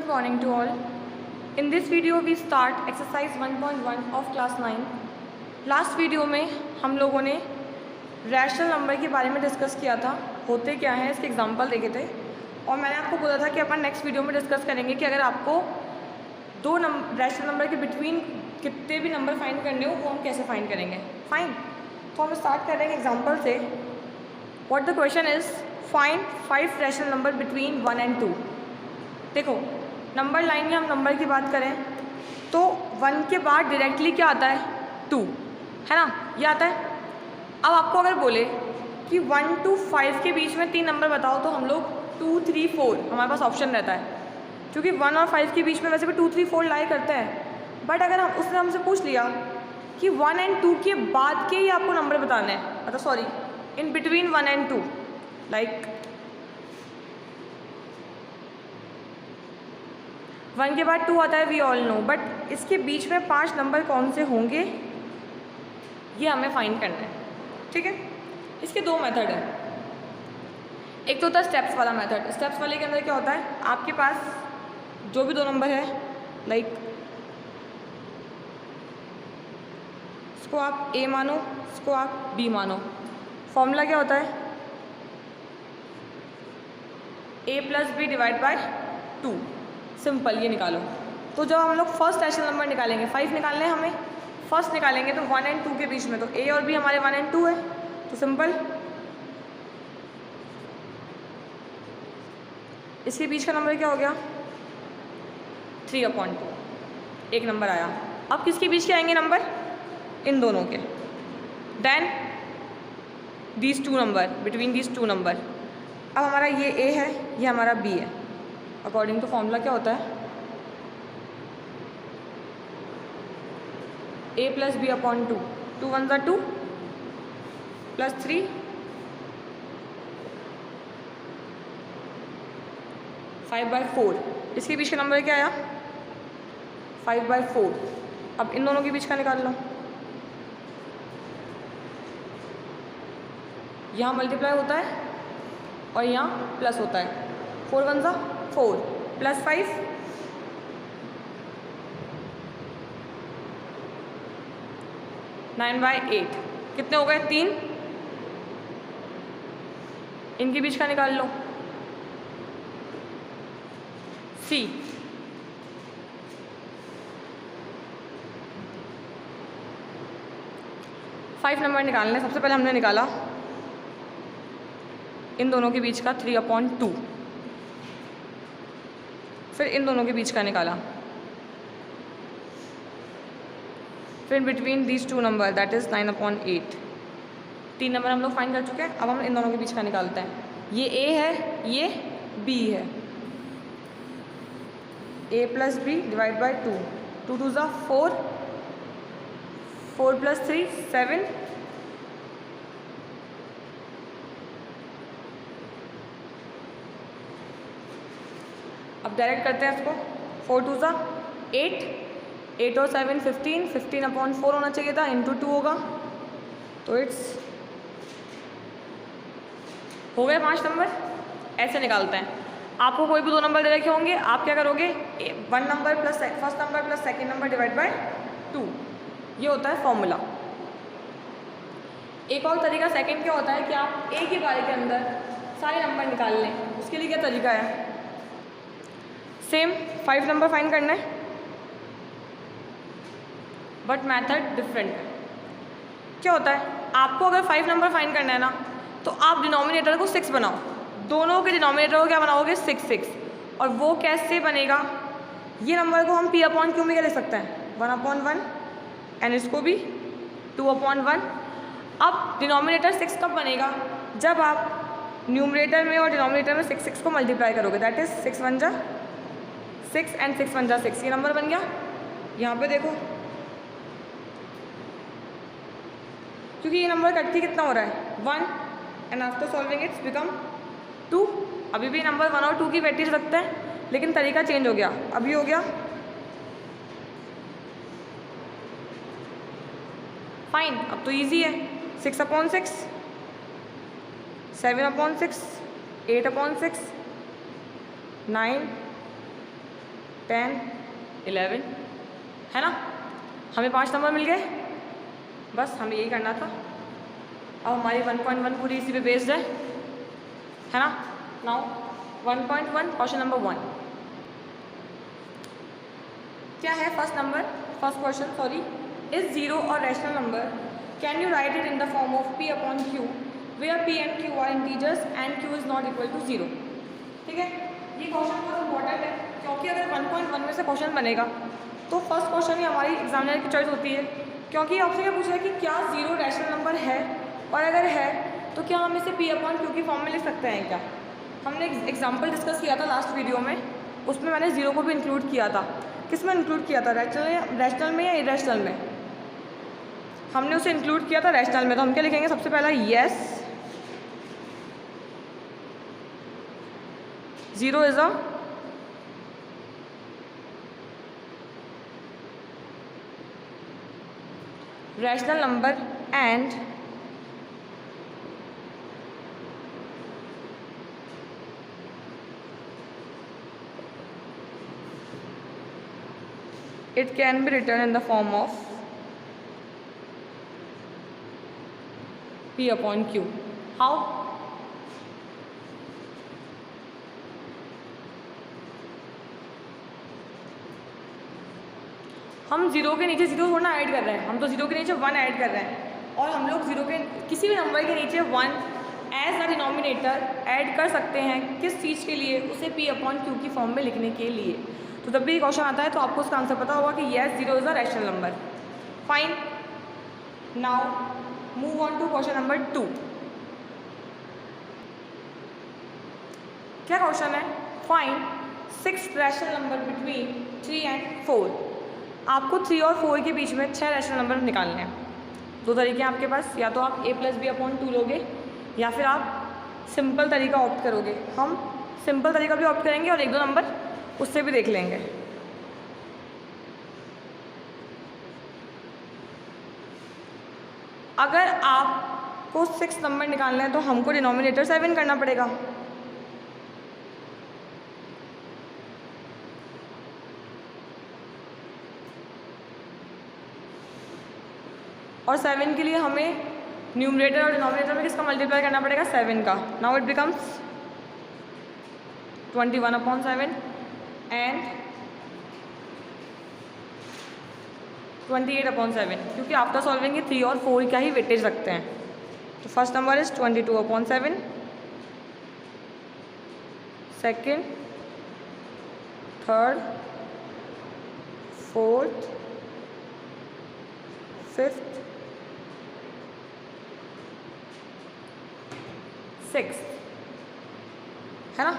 Good morning to all. In this video we start exercise 1.1 of class 9. Last video में हम लोगों ने rational number के बारे में डिस्कस किया था, होते क्या हैं इसके एग्जांपल देखे थे, और मैंने आपको बोला था कि अपन नेक्स्ट वीडियो में डिस्कस करेंगे कि अगर आपको दो रैशनल नंबर के बिटवीन कितने भी नंबर फाइंड करने हो वो हम कैसे फाइंड करेंगे. फाइन, तो हम स्टार्ट कर रहे हैं एग्जाम्पल से. What the question is find 5 rational number between 1 and 2. देखो नंबर लाइन में हम नंबर की बात करें तो 1 के बाद डायरेक्टली क्या आता है, 2 है ना, ये आता है. अब आपको अगर बोले कि 1 to 5 के बीच में 3 नंबर बताओ तो हम लोग 2, 3, 4 हमारे पास ऑप्शन रहता है, क्योंकि 1 और 5 के बीच में वैसे भी 2, 3, 4 लाई करते हैं. बट अगर हम उसने हमसे पूछ लिया कि 1 and 2 के बाद के ही आपको नंबर बताने हैं, मतलब sorry in between 1 and 2, like 1 के बाद 2 आता है, वी ऑल नो, बट इसके बीच में 5 नंबर कौन से होंगे ये हमें फाइंड करना है. ठीक है, इसके 2 मेथड हैं. एक तो होता है स्टेप्स वाला मेथड. स्टेप्स वाले के अंदर क्या होता है, आपके पास जो भी 2 नंबर है, लाइक इसको आप A मानो, इसको आप B मानो. फॉर्मूला क्या होता है, A + B divide by 2. Simple, ये निकालो. तो जब हम लोग फर्स्ट रैशनल नंबर निकालेंगे, 5 निकालने हैं हमें, फर्स्ट निकालेंगे तो 1 and 2 के बीच में, तो A और B हमारे 1 and 2 है, तो सिंपल इसके बीच का नंबर क्या हो गया, 3/2. एक नंबर आया. अब किसके बीच के आएंगे नंबर, इन दोनों के. Then these 2 number, between these 2 number. अब हमारा ये A है, ये हमारा B है. अकॉर्डिंग टू फॉर्मूला क्या होता है, A + B/2. 2 1 2 + 3 5/4. इसके बीच का नंबर क्या आया, 5/4. अब इन दोनों के बीच का निकाल लो. यहाँ मल्टीप्लाई होता है और यहाँ प्लस होता है. 4 1 4 + 5 9/8. कितने हो गए, 3. इनके बीच का निकाल लो, C. फाइव नंबर निकालने. सबसे पहले हमने निकाला इन दोनों के बीच का 3/2. फिर इन दोनों के बीच का निकाला, फिर between these 2 number that is 9/8. 3 number हम लोग फाइंड कर चुके हैं. अब हम इन दोनों के बीच का निकालते हैं. ये A है, ये B है. A + B divide by 2. 2 2 4, 4 + 3 7. अब डायरेक्ट करते हैं इसको. 4 2 8, 8 और 7 15, 15/4 होना चाहिए था, इंटू 2 होगा, तो इट्स हो गए 5 नंबर. ऐसे निकालते हैं. आपको कोई भी 2 नंबर दे रखे होंगे, आप क्या करोगे, 1 number plus first number plus second number divide by 2. ये होता है फॉर्मूला. एक और तरीका सेकंड क्या होता है कि आप एक ही बारी के अंदर सारे नंबर निकाल लें. उसके लिए क्या तरीका है, सेम 5 नंबर फाइंड करना है, बट मेथड डिफरेंट है. क्या होता है, आपको अगर 5 नंबर फाइंड करना है ना, तो आप डिनोमिनेटर को 6 बनाओ. दोनों के डिनोमिनेटर को क्या बनाओगे, 6 6. और वो कैसे बनेगा, ये नंबर को हम P/Q में क्या ले सकते हैं, 1/1, एंड इसको भी 2/1. अब डिनोमिनेटर 6 कब बनेगा, जब आप न्यूमरेटर में और डिनोमिनेटर में 6 6 को मल्टीप्लाई करोगे. That is 6 1 6 and 6 1 6. ये नंबर बन गया. यहाँ पे देखो, क्योंकि ये नंबर कट के कितना हो रहा है, 1, and after solving it's become 2. अभी भी नंबर 1 और 2 की वेटेज रखते हैं, लेकिन तरीका चेंज हो गया. अभी हो गया फाइन. अब तो इजी है. 6/6, 7/6, 8/6, 9, 10, 11, है ना। हमें 5 नंबर मिल गए, बस हमें यही करना था। अब हमारी 1.1 पूरी इसी पे बेस्ड है ना। नाउ 1.1 क्वेश्चन नंबर 1 क्या है। First question sorry, is zero और rational number, can you write it in the form of p upon q where p and q are integers and q is not equal to 0। ठीक है, ये question बहुत important है, क्योंकि अगर 1.1 में से क्वेश्चन बनेगा तो फर्स्ट क्वेश्चन ही हमारी एग्जामिनर की चॉइस होती है, क्योंकि आपसे क्या पूछा है कि क्या जीरो रैशनल नंबर है, और अगर है तो क्या हम इसे p अपॉन q की फॉर्म में लिख सकते हैं क्या। हमने एग्जाम्पल डिस्कस किया था लास्ट वीडियो में, उसमें मैंने जीरो को भी इंक्लूड किया था। किस में इंक्लूड किया था, रैशनल में या इरेशनल में। हमने उसे इंक्लूड किया था रैशनल में, तो हम क्या लिखेंगे, सबसे पहला yes zero is a rational number and it can be written in the form of p upon q. How? हम जीरो के नीचे जीरो थोड़ा ऐड कर रहे हैं, हम तो जीरो के नीचे 1 ऐड कर रहे हैं, और हम लोग जीरो के किसी भी नंबर के नीचे 1 एज अ डिनोमिनेटर ऐड कर सकते हैं। किस चीज़ के लिए, उसे p अपॉन q की फॉर्म में लिखने के लिए। तो जब भी क्वेश्चन आता है तो आपको उसका आंसर पता होगा कि yes zero is a rational number. Fine, now move on to question number 2। क्या क्वेश्चन है, find 6 rational number between 3 and 4। आपको 3 और 4 के बीच में 6 रैशनल नंबर निकालने हैं। 2 तरीके हैं आपके पास, या तो आप a प्लस बी अपॉन 2 लोगे, या फिर आप सिंपल तरीका ऑप्ट करोगे। हम सिंपल तरीका भी ऑप्ट करेंगे और 1-2 नंबर उससे भी देख लेंगे। अगर आपको 6 नंबर निकालना है तो हमको डिनोमिनेटर 7 करना पड़ेगा। और 7 के लिए हमें न्यूमरेटर और डिनोमिनेटर में किसका मल्टीप्लाई करना पड़ेगा, 7 का। Now it becomes 21 upon 7 and 28 upon 7, क्योंकि आफ्टर सॉल्विंग ये 3 और 4 का ही वेटेज रखते हैं। तो first number is 22 upon 7, second, third, fourth, fifth, sixth, है ना।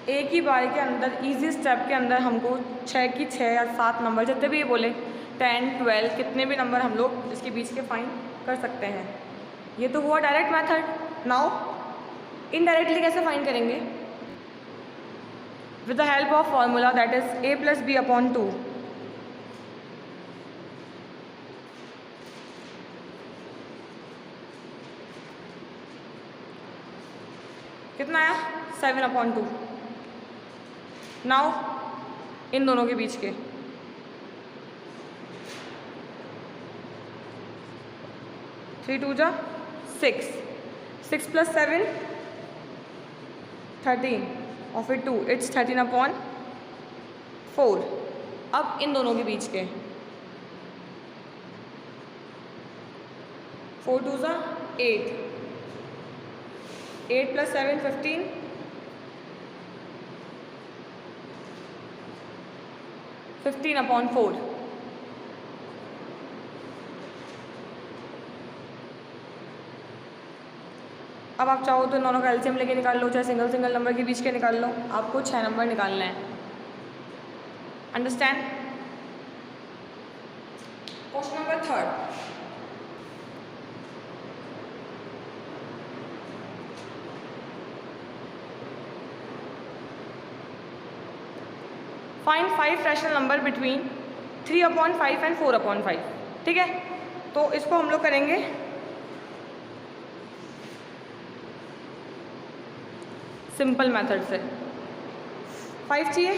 एक ही बार के अंदर इजी स्टेप के अंदर हमको 6 की 6 या 7 नंबर जितने भी ये बोले 10, 12 कितने भी नंबर हम लोग इसके बीच के फाइंड कर सकते हैं। ये तो हुआ डायरेक्ट मेथड। नाउ इनडायरेक्टली कैसे फाइंड करेंगे, with the help of formula that is a plus b upon 2। कितना आया, 7 अपॉन 2। नाउ इन दोनों के बीच के 3 2 जा 6, 6 प्लस 7 13 और फिर 2, इट्स 13 अपॉन 4। अब इन दोनों के बीच के 4 2 जा 8, 8 प्लस 7 15, 15 अपॉन 4। अब आप चाहो तो दोनों का एलसीएम लेके निकाल लो, चाहे सिंगल सिंगल नंबर के बीच के निकाल लो। आपको 6 नंबर निकालना है। Understand. Question number 3, find 5 rational number between 3 upon 5 and 4 upon 5। ठीक है, तो इसको हम लोग करेंगे सिंपल मेथड से। 5 चाहिए,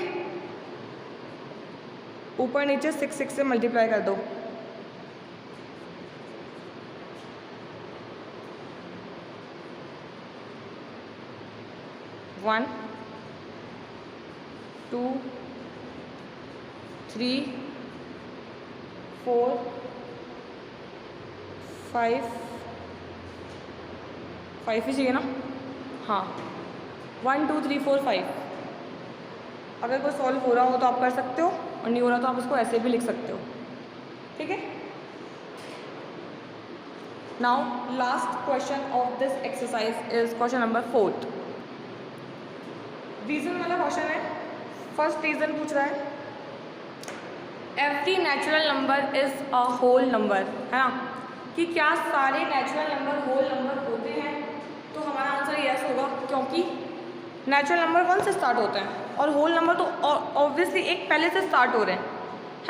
ऊपर नीचे 6 से मल्टीप्लाई कर दो। 1 2 3 4 5 ही चाहिए ना, हाँ 1 2 3 4 5। अगर कोई सॉल्व हो रहा हो तो आप कर सकते हो, और नहीं हो रहा तो आप उसको ऐसे भी लिख सकते हो, ठीक है। Now last question of this exercise is question number 4। Reason वाला क्वेश्चन है। फर्स्ट रीजन पूछ रहा है every natural number is a whole number, है ना, कि क्या सारे नेचुरल नंबर होल नंबर होते हैं। तो हमारा आंसर यस होगा, क्योंकि नेचुरल नंबर 1 से स्टार्ट होते हैं और होल नंबर तो ऑब्वियसली एक पहले से स्टार्ट हो रहे हैं,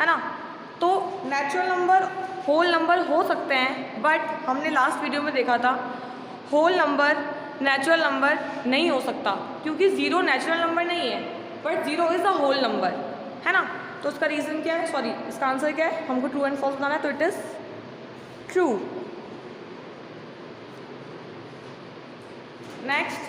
है ना। तो नेचुरल नंबर होल नंबर हो सकते हैं, बट हमने लास्ट वीडियो में देखा था होल नंबर नेचुरल नंबर नहीं हो सकता, क्योंकि 0 नेचुरल नंबर नहीं है, but 0 is a whole number, है ना। तो उसका रीज़न क्या है, सॉरी इसका आंसर क्या है, हमको ट्रू एंड फॉल्स बनाना है, तो it is true. Next,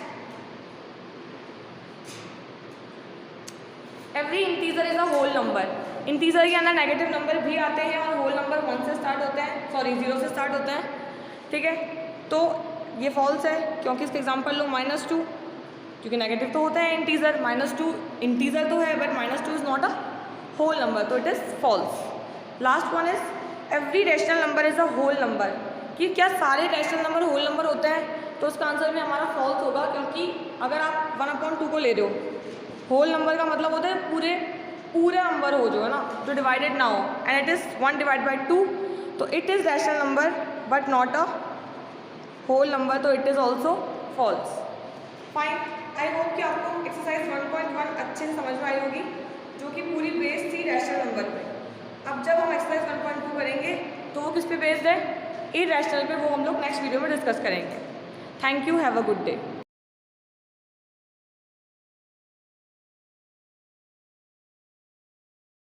every integer is a whole number. Integer के अंदर नेगेटिव नंबर भी आते हैं और होल नंबर 1 से स्टार्ट होते हैं, सॉरी 0 से स्टार्ट होते हैं, ठीक है। तो ये फॉल्स है, क्योंकि इसका एग्जांपल लो -2, क्योंकि नेगेटिव तो होता है इंटीजर, -2 इंटीजर तो है but -2 is not a whole number, तो it is false. Last one is every rational number is a whole number, कि क्या सारे रैशनल नंबर होल नंबर होते हैं। तो उसका आंसर भी हमारा फॉल्स होगा, क्योंकि अगर आप 1/2 को ले रहे हो, होल नंबर का मतलब होता है पूरे नंबर हो जो है ना, जो डिवाइडेड ना हो, एंड इट इज़ 1/2, तो it is rational number but not a whole number, तो it is also false. Fine, I hope कि आपको एक्सरसाइज 1.1 अच्छे से समझ में आई होगी, जो कि पूरी बेस्ड थी रैशनल नंबर पे। अब जब हम एक्सरसाइज 1.2 करेंगे तो वो किस पे बेस्ड है, इरैशनल पे, वो हम लोग नेक्स्ट वीडियो में डिस्कस करेंगे। Thank you, have a good day.